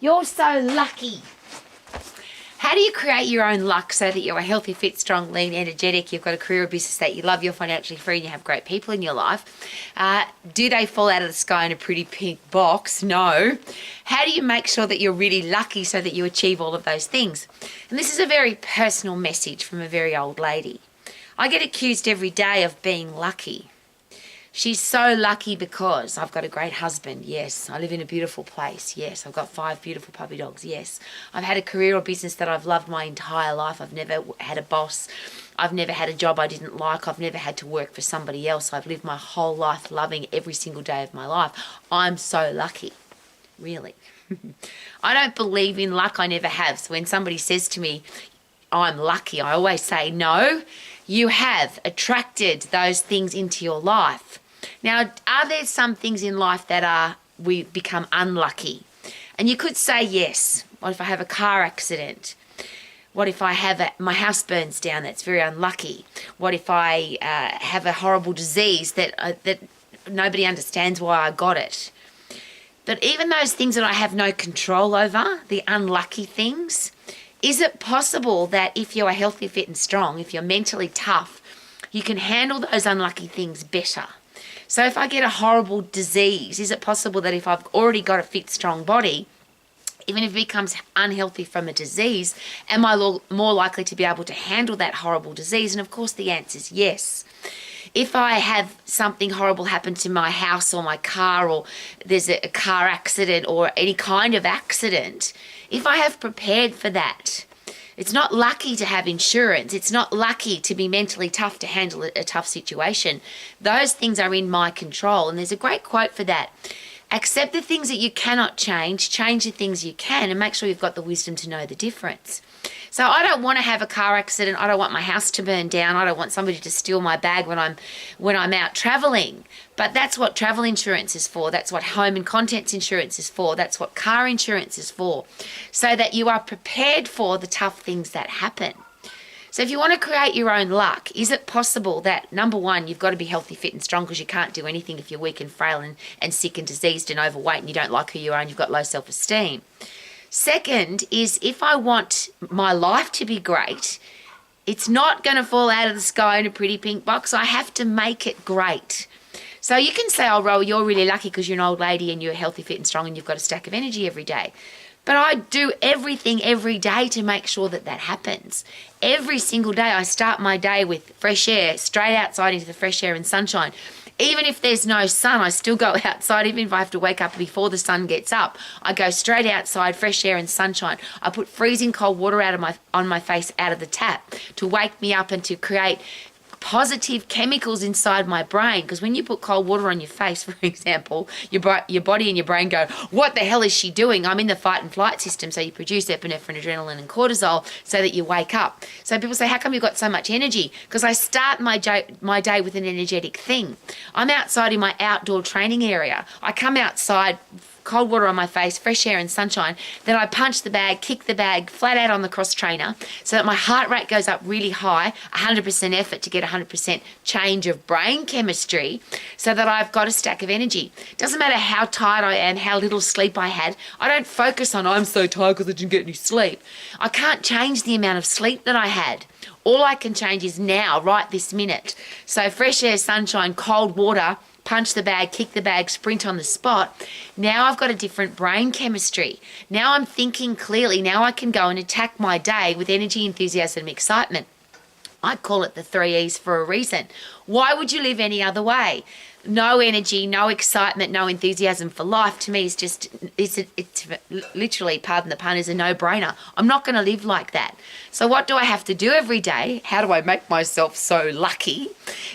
You're so lucky. How do you create your own luck so that you're a healthy, fit, strong, lean, energetic, you've got a career or business that you love, you're financially free, and you have great people in your life? Do they fall out of the sky in a pretty pink box? No. How do you make sure that you're really lucky so that you achieve all of those things? And this is a very personal message from a very old lady. I get accused every day of being lucky. She's so lucky because I've got a great husband. Yes. I live in a beautiful place. Yes. I've got 5 beautiful puppy dogs. Yes. I've had a career or business that I've loved my entire life. I've never had a boss. I've never had a job I didn't like. I've never had to work for somebody else. I've lived my whole life loving every single day of my life. I'm so lucky. Really. I don't believe in luck. I never have. So when somebody says to me, I'm lucky, I always say, no, you have attracted those things into your life. Now, are there some things in life that we become unlucky? And you could say yes. What if I have a car accident? What if I have my house burns down? That's very unlucky. What if I have a horrible disease that nobody understands why I got it? But even those things that I have no control over, the unlucky things, is it possible that if you're healthy, fit and strong, if you're mentally tough, you can handle those unlucky things better? So if I get a horrible disease, is it possible that if I've already got a fit, strong body, even if it becomes unhealthy from a disease, am I more likely to be able to handle that horrible disease? And of course the answer is yes. If I have something horrible happen to my house or my car, or there's a car accident or any kind of accident, if I have prepared for that, it's not lucky to have insurance. It's not lucky to be mentally tough to handle a tough situation. Those things are in my control. And there's a great quote for that. Accept the things that you cannot change the things you can, and make sure you've got the wisdom to know the difference. So I don't want to have a car accident. I don't want my house to burn down. I don't want somebody to steal my bag when I'm out traveling. But that's what travel insurance is for. That's what home and contents insurance is for. That's what car insurance is for. So that you are prepared for the tough things that happen. So if you want to create your own luck, is it possible that, number one, you've got to be healthy, fit and strong, because you can't do anything if you're weak and frail and sick and diseased and overweight and you don't like who you are and you've got low self-esteem. Second is, if I want my life to be great, it's not going to fall out of the sky in a pretty pink box. I have to make it great. So you can say, oh, Ro, you're really lucky because you're an old lady and you're healthy, fit and strong and you've got a stack of energy every day. But I do everything every day to make sure that that happens. Every single day I start my day with fresh air, straight outside into the fresh air and sunshine. Even if there's no sun, I still go outside. Even if I have to wake up before the sun gets up, I go straight outside, fresh air and sunshine. I put freezing cold water on my face out of the tap to wake me up and to create positive chemicals inside my brain. Because when you put cold water on your face, for example, your body and your brain go, what the hell is she doing? I'm in the fight and flight system. So you produce epinephrine, adrenaline and cortisol so that you wake up. So people say, how come you've got so much energy? Because I start my day with an energetic thing. I'm outside in my outdoor training area. I come outside, cold water on my face, fresh air and sunshine. Then I punch the bag, kick the bag flat out on the cross trainer so that my heart rate goes up really high, 100% effort to get 100% change of brain chemistry so that I've got a stack of energy. Doesn't matter how tired I am, how little sleep I had. I don't focus on, I'm so tired because I didn't get any sleep. I can't change the amount of sleep that I had. All I can change is now, right this minute. So fresh air, sunshine, cold water, punch the bag, kick the bag, sprint on the spot. Now I've got a different brain chemistry. Now I'm thinking clearly. Now I can go and attack my day with energy, enthusiasm, and excitement. I call it the 3 E's for a reason. Why would you live any other way? No energy, no excitement, no enthusiasm for life, to me is just, it's literally, pardon the pun, is a no-brainer. I'm not going to live like that. So what do I have to do every day? How do I make myself so lucky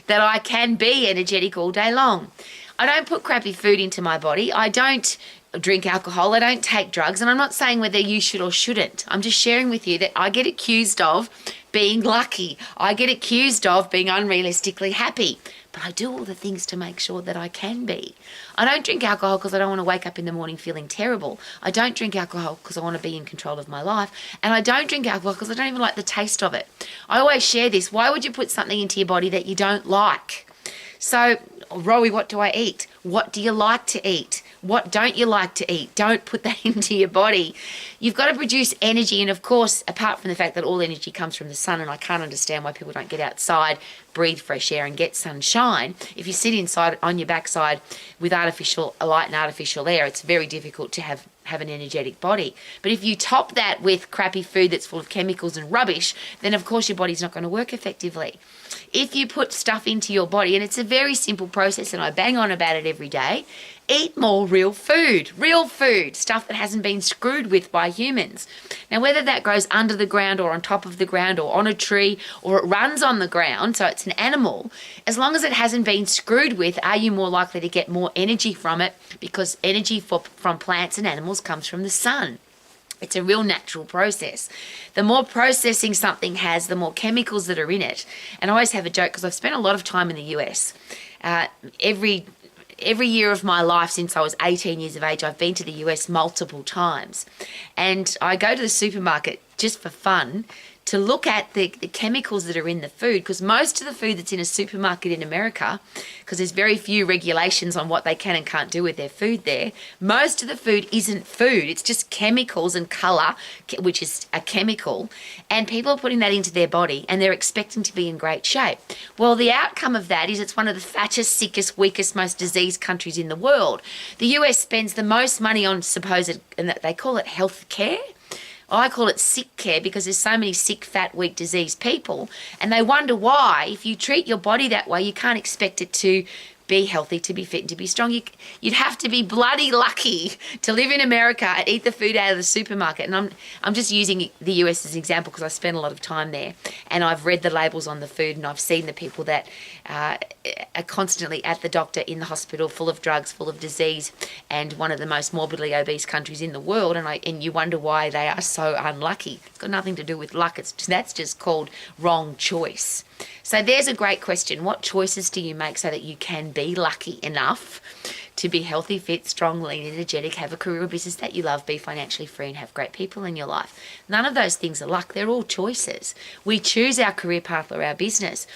that I can be energetic all day long? I don't put crappy food into my body. I don't drink alcohol. I don't take drugs. And I'm not saying whether you should or shouldn't. I'm just sharing with you that I get accused of being lucky. I get accused of being unrealistically happy. But I do all the things to make sure that I can be. I don't drink alcohol because I don't want to wake up in the morning feeling terrible. I don't drink alcohol because I want to be in control of my life. And I don't drink alcohol because I don't even like the taste of it. I always share this. Why would you put something into your body that you don't like? So, Rowie, what do I eat? What do you like to eat? What don't you like to eat? Don't put that into your body. You've got to produce energy. And of course, apart from the fact that all energy comes from the sun, and I can't understand why people don't get outside, breathe fresh air and get sunshine. If you sit inside on your backside with artificial light and artificial air, it's very difficult to have an energetic body. But if you top that with crappy food that's full of chemicals and rubbish, then of course your body's not going to work effectively. If you put stuff into your body, and it's a very simple process, and I bang on about it every day, eat more real food, stuff that hasn't been screwed with by humans. Now, whether that grows under the ground or on top of the ground or on a tree or it runs on the ground, so it's an animal, as long as it hasn't been screwed with, are you more likely to get more energy from it? Because energy from plants and animals comes from the sun. It's a real natural process. The more processing something has, the more chemicals that are in it. And I always have a joke because I've spent a lot of time in the US. Every year of my life since I was 18 years of age, I've been to the US multiple times. And I go to the supermarket just for fun to look at the chemicals that are in the food, because most of the food that's in a supermarket in America, because there's very few regulations on what they can and can't do with their food there, most of the food isn't food. It's just chemicals and colour, which is a chemical, and people are putting that into their body and they're expecting to be in great shape. Well, the outcome of that is it's one of the fattest, sickest, weakest, most diseased countries in the world. The US spends the most money on supposed, and they call it health care. I call it sick care because there's so many sick, fat, weak, diseased people. And they wonder why, if you treat your body that way, you can't expect it to be healthy, to be fit, and to be strong. You'd have to be bloody lucky to live in America and eat the food out of the supermarket. And I'm just using the US as an example because I spent a lot of time there. And I've read the labels on the food, and I've seen the people that are constantly at the doctor, in the hospital, full of drugs, full of disease, and one of the most morbidly obese countries in the world. And you wonder why they are so unlucky. It's got nothing to do with luck. That's just called wrong choice. So there's a great question. What choices do you make so that you can be lucky enough to be healthy, fit, strong, lean, energetic, have a career or business that you love, be financially free, and have great people in your life? None of those things are luck. They're all choices. We choose our career path or our business.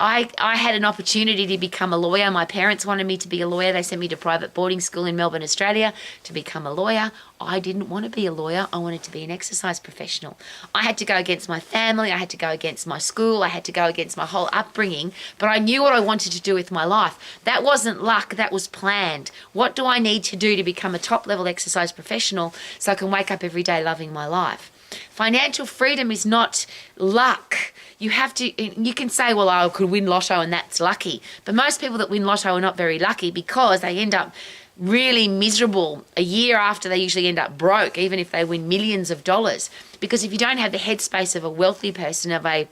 I had an opportunity to become a lawyer. My parents wanted me to be a lawyer. They sent me to private boarding school in Melbourne, Australia to become a lawyer. I didn't want to be a lawyer. I wanted to be an exercise professional. I had to go against my family. I had to go against my school. I had to go against my whole upbringing. But I knew what I wanted to do with my life. That wasn't luck. That was planned. What do I need to do to become a top-level exercise professional so I can wake up every day loving my life? Financial freedom is not luck. You have to, you can say, well, I could win lotto and that's lucky. But most people that win lotto are not very lucky because they end up really miserable a year after. They usually end up broke, even if they win millions of dollars. Because if you don't have the headspace of a wealthy person, of a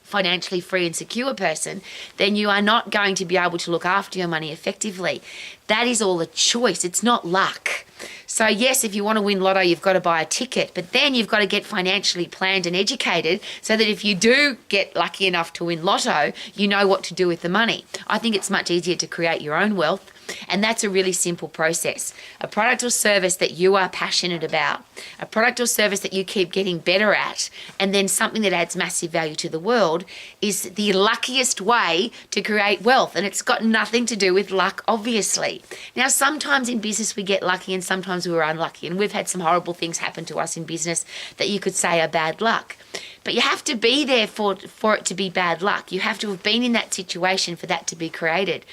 financially free and secure person, then you are not going to be able to look after your money effectively. That is all a choice. It's not luck. So yes, if you want to win lotto, you've got to buy a ticket, but then you've got to get financially planned and educated so that if you do get lucky enough to win lotto, you know what to do with the money. I think it's much easier to create your own wealth, and that's a really simple process. A product or service that you are passionate about, a product or service that you keep getting better at, and then something that adds massive value to the world is the luckiest way to create wealth, and it's got nothing to do with luck, obviously. Now, sometimes in business we get lucky and sometimes we're unlucky, and we've had some horrible things happen to us in business that you could say are bad luck. But you have to be there for it to be bad luck. You have to have been in that situation for that to be created.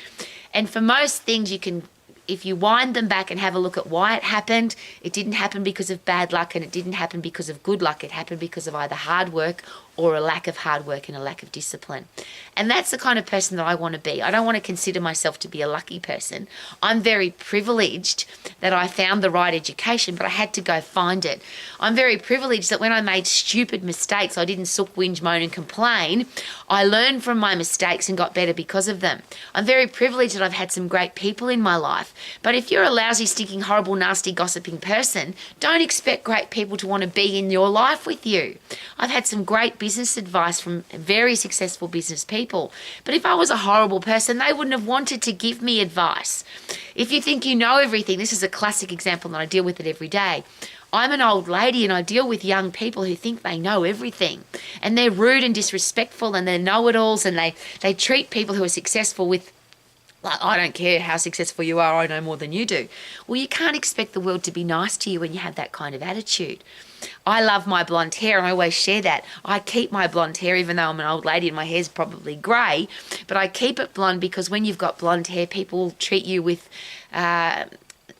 And for most things, you can, if you wind them back and have a look at why it happened, it didn't happen because of bad luck and it didn't happen because of good luck. It happened because of either hard work or a lack of hard work and a lack of discipline. And that's the kind of person that I want to be. I don't want to consider myself to be a lucky person. I'm very privileged that I found the right education, but I had to go find it. I'm very privileged that when I made stupid mistakes, I didn't sook, whinge, moan and complain. I learned from my mistakes and got better because of them. I'm very privileged that I've had some great people in my life. But if you're a lousy, stinking, horrible, nasty, gossiping person, don't expect great people to want to be in your life with you. I've had some great business advice from very successful business people. But if I was a horrible person, they wouldn't have wanted to give me advice. If you think you know everything, this is a classic example and I deal with it every day. I'm an old lady and I deal with young people who think they know everything. And they're rude and disrespectful and they're know-it-alls, and they treat people who are successful with Like, I don't care how successful you are, I know more than you do. Well, you can't expect the world to be nice to you when you have that kind of attitude. I love my blonde hair, and I always share that. I keep my blonde hair, even though I'm an old lady and my hair's probably grey, but I keep it blonde because when you've got blonde hair, people treat you with...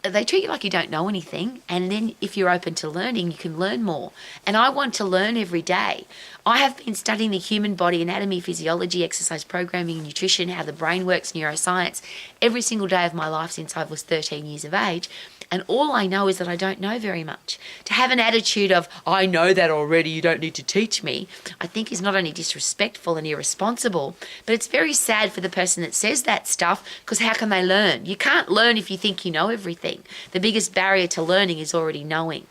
they treat you like you don't know anything, and then if you're open to learning, you can learn more. And I want to learn every day. I have been studying the human body, anatomy, physiology, exercise programming, nutrition, how the brain works, neuroscience, every single day of my life since I was 13 years of age. And all I know is that I don't know very much. To have an attitude of, I know that already, you don't need to teach me, I think is not only disrespectful and irresponsible, but it's very sad for the person that says that stuff, because how can they learn? You can't learn if you think you know everything. The biggest barrier to learning is already knowing.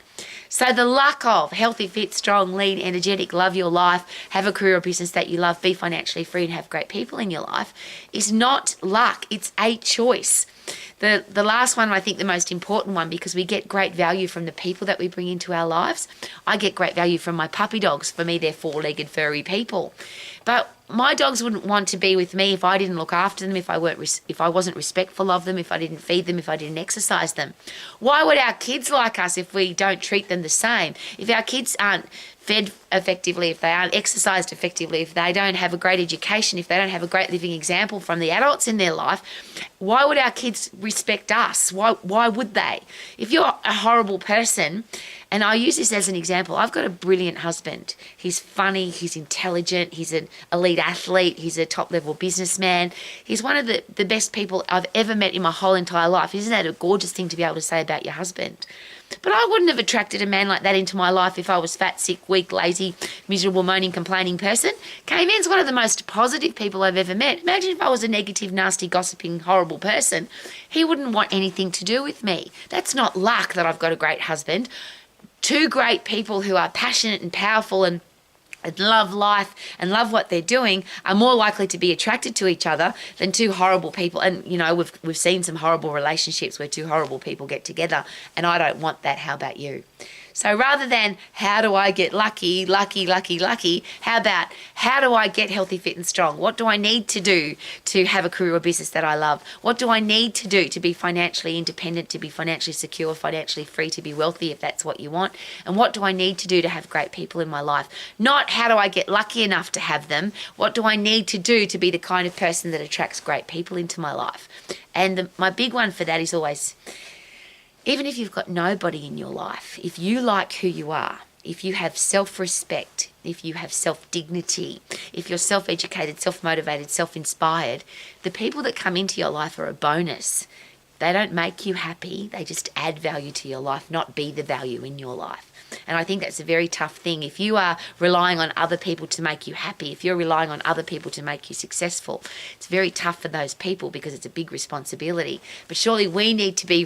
So the luck of healthy, fit, strong, lean, energetic, love your life, have a career or business that you love, be financially free and have great people in your life is not luck. It's a choice. The last one, I think the most important one, because we get great value from the people that we bring into our lives. I get great value from my puppy dogs. For me, they're four-legged furry people. But my dogs wouldn't want to be with me if I didn't look after them, if I wasn't respectful of them, if I didn't feed them, if I didn't exercise them. Why would our kids like us if we don't treat them the same? If our kids aren't fed effectively, if they aren't exercised effectively, if they don't have a great education, if they don't have a great living example from the adults in their life, why would our kids respect us? Why would they? If you're a horrible person, and I use this as an example, I've got a brilliant husband. He's funny, he's intelligent, he's an elite athlete, he's a top-level businessman. He's one of the best people I've ever met in my whole entire life. Isn't that a gorgeous thing to be able to say about your husband? But I wouldn't have attracted a man like that into my life if I was fat, sick, weak, lazy, miserable, moaning, complaining person. K-Man's one of the most positive people I've ever met. Imagine if I was a negative, nasty, gossiping, horrible person. He wouldn't want anything to do with me. That's not luck that I've got a great husband. Two great people who are passionate and powerful and love life and love what they're doing are more likely to be attracted to each other than two horrible people. And, you know, we've seen some horrible relationships where two horrible people get together, and I don't want that. How about you? So rather than how do I get lucky, how about how do I get healthy, fit and strong? What do I need to do to have a career or business that I love? What do I need to do to be financially independent, to be financially secure, financially free, to be wealthy if that's what you want? And what do I need to do to have great people in my life? Not how do I get lucky enough to have them? What do I need to do to be the kind of person that attracts great people into my life? And my big one for that is always, even if you've got nobody in your life, if you like who you are, if you have self-respect, if you have self-dignity, if you're self-educated, self-motivated, self-inspired, the people that come into your life are a bonus. They don't make you happy. They just add value to your life, not be the value in your life. And I think that's a very tough thing. If you are relying on other people to make you happy, if you're relying on other people to make you successful, it's very tough for those people because it's a big responsibility. But surely we need to be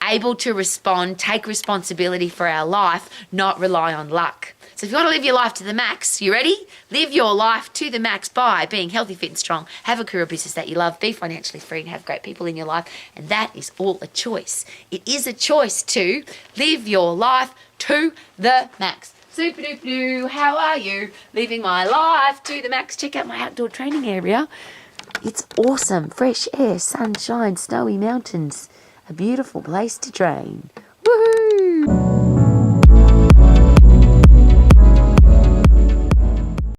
able to respond, take responsibility for our life, not rely on luck. So if you want to live your life to the max, you ready? Live your life to the max by being healthy, fit and strong, have a career or business that you love, be financially free and have great people in your life. And that is all a choice. It is a choice to live your life to the max. Super duper doo, how are you? Living my life to the max. Check out my outdoor training area. It's awesome. Fresh air, sunshine, snowy mountains. A beautiful place to train. Woohoo!